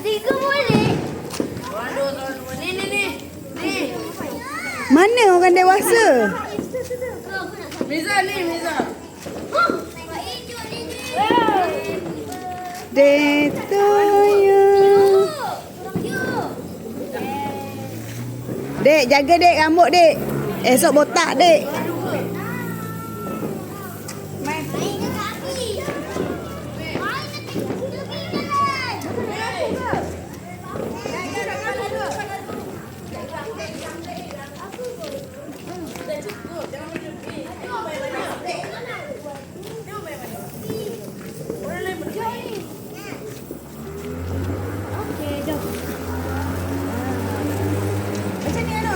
Tiga boleh. Ni. Mana orang dewasa? Miza. Day to you. Dek, jaga dek rambut dek. Esok botak dek.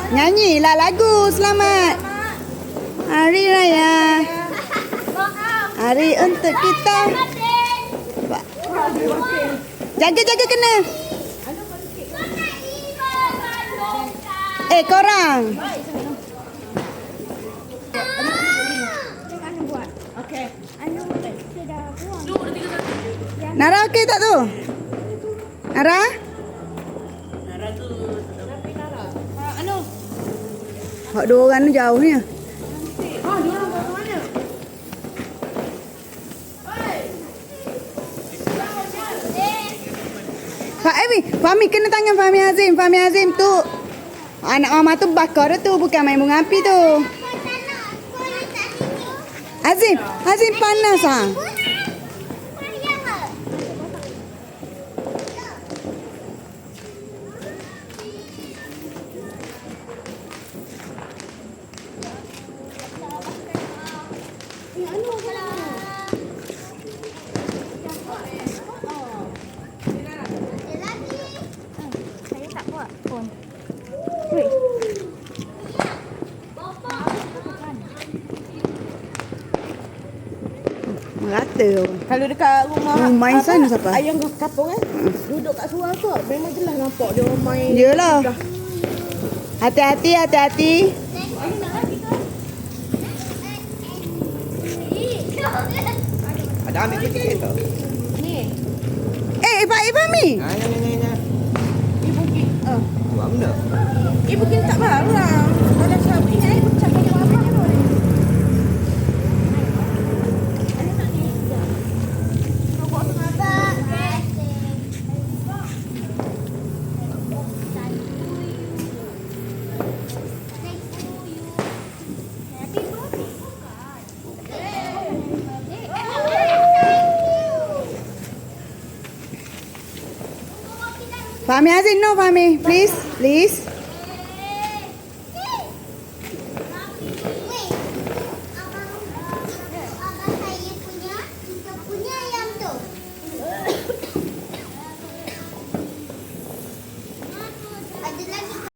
Nyanyilah lagu selamat Hari Raya. Hari untuk kita. Jaga kena. Korang. Nara okey tak tu? Nara? Hak dua orang ni jauh ni. Fahmi kena tangan Fahmi Azim tu. Anak mama tu bakar tu, bukan main bunga api tu. Azim panas ah. Saya tak buat pun. Merata. Kalau dekat rumah main sana siapa? Ayam kapung duduk kat suar tu memang jelas nampak dia orang main. Yalah. Hati-hati. Ada ambil kucing tu. Ni. Fahmi. Ni. Ibu kita. Buat benda. Ibu kita tak baru lah. Ada siapa ingat ibu cakap yang apa tu. Fahmi Azim, no Fahmi, please.